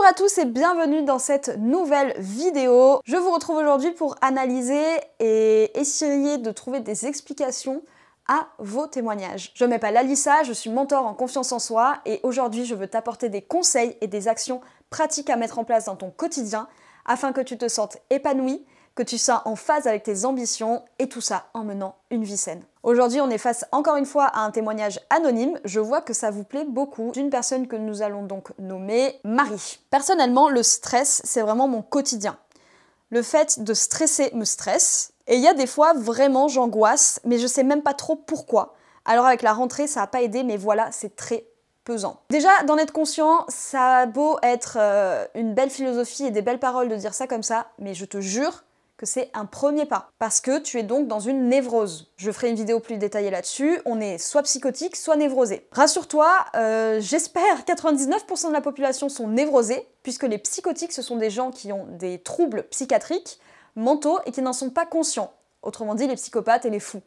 à tous et bienvenue dans cette nouvelle vidéo. Je vous retrouve aujourd'hui pour analyser et essayer de trouver des explications à vos témoignages. Je m'appelle Alissa, je suis mentor en confiance en soi et aujourd'hui je veux t'apporter des conseils et des actions pratiques à mettre en place dans ton quotidien afin que tu te sentes épanoui, que tu sois en phase avec tes ambitions et tout ça en menant une vie saine. Aujourd'hui, on est face encore une fois à un témoignage anonyme. Je vois que ça vous plaît beaucoup, d'une personne que nous allons donc nommer Marie. Personnellement, le stress, c'est vraiment mon quotidien. Le fait de stresser me stresse. Et il y a des fois, vraiment, j'angoisse, mais je sais même pas trop pourquoi. Alors avec la rentrée, ça n'a pas aidé, mais voilà, c'est très pesant. Déjà, d'en être conscient, ça a beau être une belle philosophie et des belles paroles de dire ça comme ça, mais je te jure que c'est un premier pas, parce que tu es donc dans une névrose. Je ferai une vidéo plus détaillée là-dessus, on est soit psychotique, soit névrosé. Rassure-toi, j'espère 99% de la population sont névrosés, puisque les psychotiques, ce sont des gens qui ont des troubles psychiatriques, mentaux, et qui n'en sont pas conscients. Autrement dit, les psychopathes et les fous.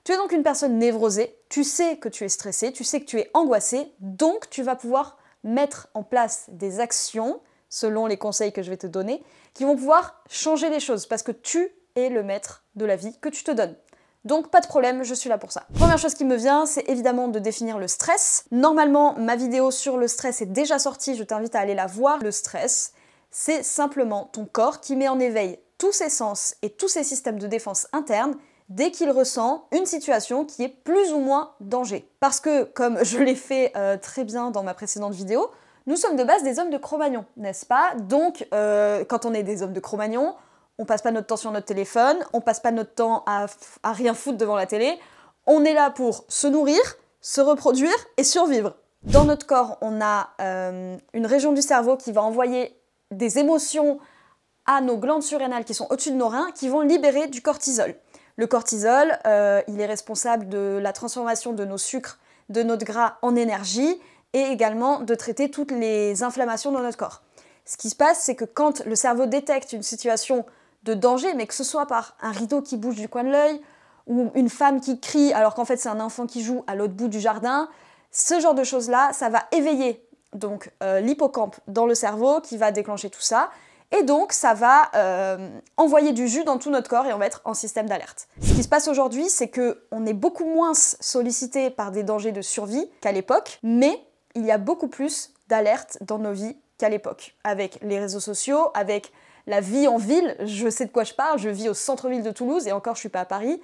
Tu es donc une personne névrosée, tu sais que tu es stressé, tu sais que tu es angoissé, donc tu vas pouvoir mettre en place des actions, selon les conseils que je vais te donner, qui vont pouvoir changer les choses, parce que tu es le maître de la vie que tu te donnes. Donc pas de problème, je suis là pour ça. Première chose qui me vient, c'est évidemment de définir le stress. Normalement, ma vidéo sur le stress est déjà sortie, je t'invite à aller la voir. Le stress, c'est simplement ton corps qui met en éveil tous ses sens et tous ses systèmes de défense interne dès qu'il ressent une situation qui est plus ou moins danger. Parce que, comme je l'ai fait très bien dans ma précédente vidéo, nous sommes de base des hommes de Cro-Magnon, n'est-ce pas? Donc, quand on est des hommes de Cro-Magnon, on passe pas notre temps sur notre téléphone, on passe pas notre temps à rien foutre devant la télé, on est là pour se nourrir, se reproduire et survivre. Dans notre corps, on a une région du cerveau qui va envoyer des émotions à nos glandes surrénales qui sont au-dessus de nos reins, qui vont libérer du cortisol. Le cortisol, il est responsable de la transformation de nos sucres, de notre gras en énergie, et également de traiter toutes les inflammations dans notre corps. Ce qui se passe, c'est que quand le cerveau détecte une situation de danger, mais que ce soit par un rideau qui bouge du coin de l'œil, ou une femme qui crie alors qu'en fait c'est un enfant qui joue à l'autre bout du jardin, ce genre de choses-là, ça va éveiller donc l'hippocampe dans le cerveau qui va déclencher tout ça, et donc ça va envoyer du jus dans tout notre corps et on va être en système d'alerte. Ce qui se passe aujourd'hui, c'est qu'on est beaucoup moins sollicité par des dangers de survie qu'à l'époque, mais il y a beaucoup plus d'alertes dans nos vies qu'à l'époque. Avec les réseaux sociaux, avec la vie en ville, je sais de quoi je parle, je vis au centre-ville de Toulouse et encore je suis pas à Paris.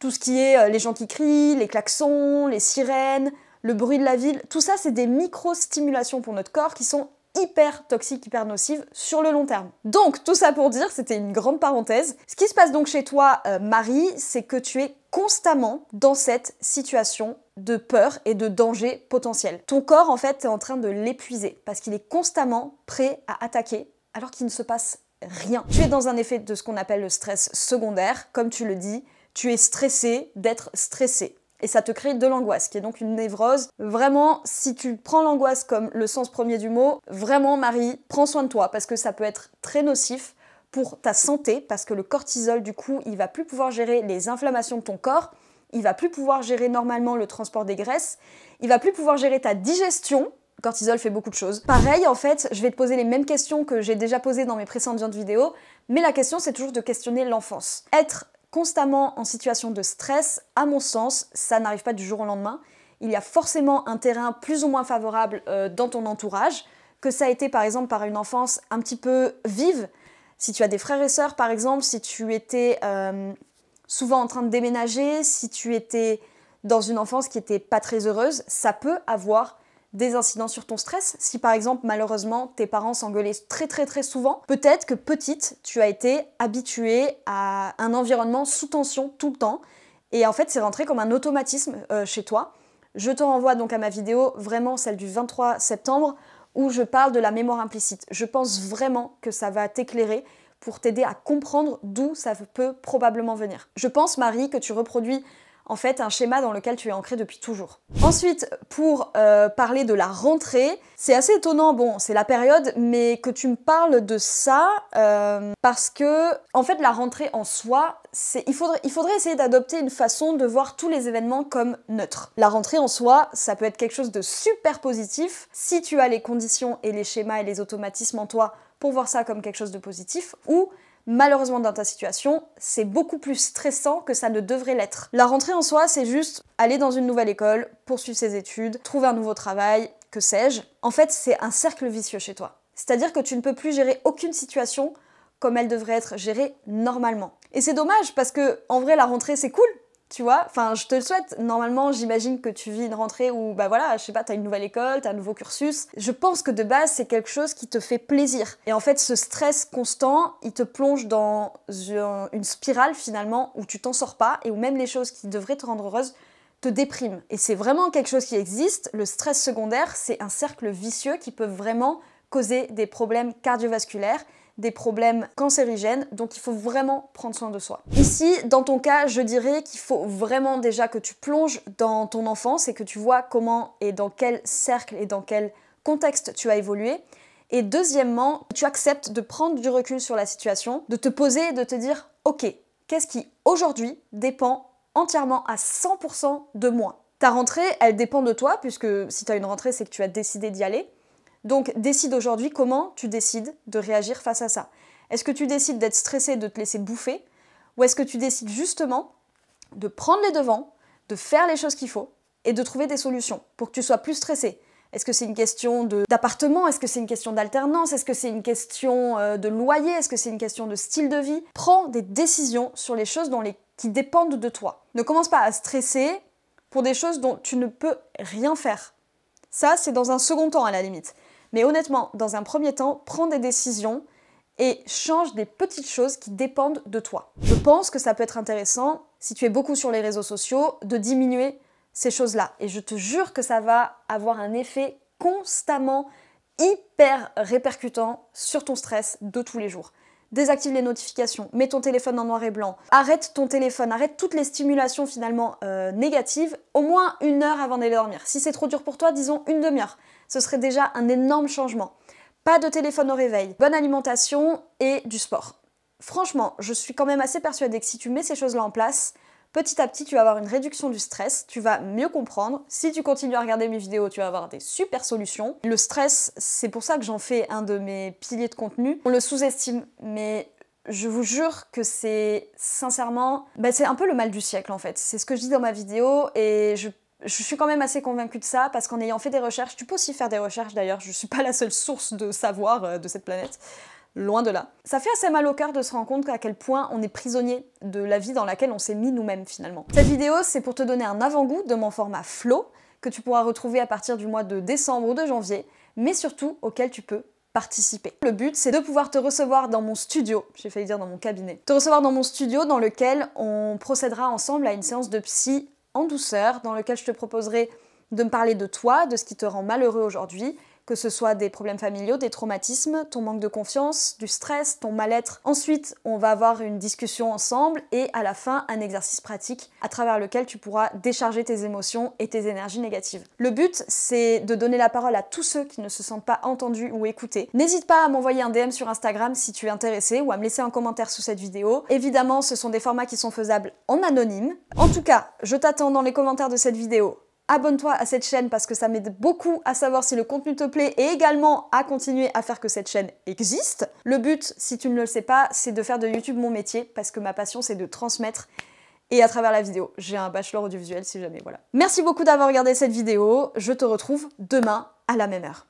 Tout ce qui est les gens qui crient, les klaxons, les sirènes, le bruit de la ville, tout ça c'est des micro-stimulations pour notre corps qui sont hyper toxiques, hyper nocives sur le long terme. Donc tout ça pour dire, c'était une grande parenthèse. Ce qui se passe donc chez toi, Marie, c'est que tu es constamment dans cette situation de peur et de danger potentiel. Ton corps, en fait, est en train de l'épuiser parce qu'il est constamment prêt à attaquer alors qu'il ne se passe rien. Tu es dans un effet de ce qu'on appelle le stress secondaire. Comme tu le dis, tu es stressé d'être stressé. Et ça te crée de l'angoisse, qui est donc une névrose. Vraiment, si tu prends l'angoisse comme le sens premier du mot, vraiment, Marie, prends soin de toi, parce que ça peut être très nocif pour ta santé, parce que le cortisol, du coup, il va plus pouvoir gérer les inflammations de ton corps, il va plus pouvoir gérer normalement le transport des graisses, il va plus pouvoir gérer ta digestion. Le cortisol fait beaucoup de choses. Pareil, en fait, je vais te poser les mêmes questions que j'ai déjà posées dans mes précédentes vidéos, mais la question, c'est toujours de questionner l'enfance. Être constamment en situation de stress, à mon sens, ça n'arrive pas du jour au lendemain. Il y a forcément un terrain plus ou moins favorable dans ton entourage, que ça a été par exemple par une enfance un petit peu vive. Si tu as des frères et sœurs par exemple, si tu étais souvent en train de déménager, si tu étais dans une enfance qui n'était pas très heureuse, ça peut avoir des incidents sur ton stress. Si par exemple, malheureusement, tes parents s'engueulaient très souvent, peut-être que petite, tu as été habituée à un environnement sous tension tout le temps, et en fait, c'est rentré comme un automatisme chez toi. Je te renvoie donc à ma vidéo, vraiment celle du 23 septembre, où je parle de la mémoire implicite. Je pense vraiment que ça va t'éclairer pour t'aider à comprendre d'où ça peut probablement venir. Je pense, Marie, que tu reproduis en fait un schéma dans lequel tu es ancré depuis toujours. Ensuite, pour parler de la rentrée, c'est assez étonnant, bon c'est la période, mais que tu me parles de ça, parce que en fait la rentrée en soi, il faudrait essayer d'adopter une façon de voir tous les événements comme neutres. La rentrée en soi, ça peut être quelque chose de super positif, si tu as les conditions et les schémas et les automatismes en toi pour voir ça comme quelque chose de positif, ou malheureusement dans ta situation, c'est beaucoup plus stressant que ça ne devrait l'être. La rentrée en soi, c'est juste aller dans une nouvelle école, poursuivre ses études, trouver un nouveau travail, que sais-je. En fait, c'est un cercle vicieux chez toi. C'est-à-dire que tu ne peux plus gérer aucune situation comme elle devrait être gérée normalement. Et c'est dommage parce que, en vrai, la rentrée, c'est cool. Tu vois, enfin, je te le souhaite. Normalement, j'imagine que tu vis une rentrée où, bah voilà, je sais pas, t'as une nouvelle école, t'as un nouveau cursus. Je pense que de base, c'est quelque chose qui te fait plaisir. Et en fait, ce stress constant, il te plonge dans une spirale, finalement, où tu t'en sors pas et où même les choses qui devraient te rendre heureuse te dépriment. Et c'est vraiment quelque chose qui existe. Le stress secondaire, c'est un cercle vicieux qui peut vraiment causer des problèmes cardiovasculaires, des problèmes cancérigènes, donc il faut vraiment prendre soin de soi. Ici, dans ton cas, je dirais qu'il faut vraiment déjà que tu plonges dans ton enfance et que tu vois comment et dans quel cercle et dans quel contexte tu as évolué. Et deuxièmement, tu acceptes de prendre du recul sur la situation, de te poser et de te dire « Ok, qu'est-ce qui aujourd'hui dépend entièrement à 100% de moi ?» Ta rentrée, elle dépend de toi, puisque si tu as une rentrée, c'est que tu as décidé d'y aller. Donc décide aujourd'hui comment tu décides de réagir face à ça. Est-ce que tu décides d'être stressé, de te laisser bouffer, ou est-ce que tu décides justement de prendre les devants, de faire les choses qu'il faut et de trouver des solutions pour que tu sois plus stressé? Est-ce que c'est une question d'appartement? Est-ce que c'est une question d'alternance? Est-ce que c'est une question de loyer? Est-ce que c'est une question de style de vie? Prends des décisions sur les choses qui dépendent de toi. Ne commence pas à stresser pour des choses dont tu ne peux rien faire. Ça, c'est dans un second temps à la limite. Mais honnêtement, dans un premier temps, prends des décisions et change des petites choses qui dépendent de toi. Je pense que ça peut être intéressant, si tu es beaucoup sur les réseaux sociaux, de diminuer ces choses-là. Et je te jure que ça va avoir un effet constamment hyper répercutant sur ton stress de tous les jours. Désactive les notifications, mets ton téléphone en noir et blanc, arrête ton téléphone, arrête toutes les stimulations finalement négatives, au moins 1 heure avant d'aller dormir. Si c'est trop dur pour toi, disons 1 demi-heure. Ce serait déjà un énorme changement. Pas de téléphone au réveil, bonne alimentation et du sport. Franchement, je suis quand même assez persuadée que si tu mets ces choses-là en place, petit à petit, tu vas avoir une réduction du stress, tu vas mieux comprendre. Si tu continues à regarder mes vidéos, tu vas avoir des super solutions. Le stress, c'est pour ça que j'en fais un de mes piliers de contenu. On le sous-estime, mais je vous jure que c'est sincèrement... c'est un peu le mal du siècle en fait. C'est ce que je dis dans ma vidéo et je suis quand même assez convaincue de ça parce qu'en ayant fait des recherches, tu peux aussi faire des recherches d'ailleurs, je suis pas la seule source de savoir de cette planète. Loin de là. Ça fait assez mal au cœur de se rendre compte à quel point on est prisonnier de la vie dans laquelle on s'est mis nous-mêmes finalement. Cette vidéo, c'est pour te donner un avant-goût de mon format Flow, que tu pourras retrouver à partir du mois de décembre ou de janvier, mais surtout auquel tu peux participer. Le but, c'est de pouvoir te recevoir dans mon studio, j'ai failli dire dans mon cabinet, te recevoir dans mon studio dans lequel on procédera ensemble à une séance de psy en douceur, dans lequel je te proposerai de me parler de toi, de ce qui te rend malheureux aujourd'hui, que ce soit des problèmes familiaux, des traumatismes, ton manque de confiance, du stress, ton mal-être. Ensuite, on va avoir une discussion ensemble et à la fin, un exercice pratique à travers lequel tu pourras décharger tes émotions et tes énergies négatives. Le but, c'est de donner la parole à tous ceux qui ne se sentent pas entendus ou écoutés. N'hésite pas à m'envoyer un DM sur Instagram si tu es intéressé ou à me laisser un commentaire sous cette vidéo. Évidemment, ce sont des formats qui sont faisables en anonyme. En tout cas, je t'attends dans les commentaires de cette vidéo. Abonne-toi à cette chaîne parce que ça m'aide beaucoup à savoir si le contenu te plaît et également à continuer à faire que cette chaîne existe. Le but, si tu ne le sais pas, c'est de faire de YouTube mon métier parce que ma passion c'est de transmettre et à travers la vidéo. J'ai un bachelor audiovisuel si jamais, voilà. Merci beaucoup d'avoir regardé cette vidéo, je te retrouve demain à la même heure.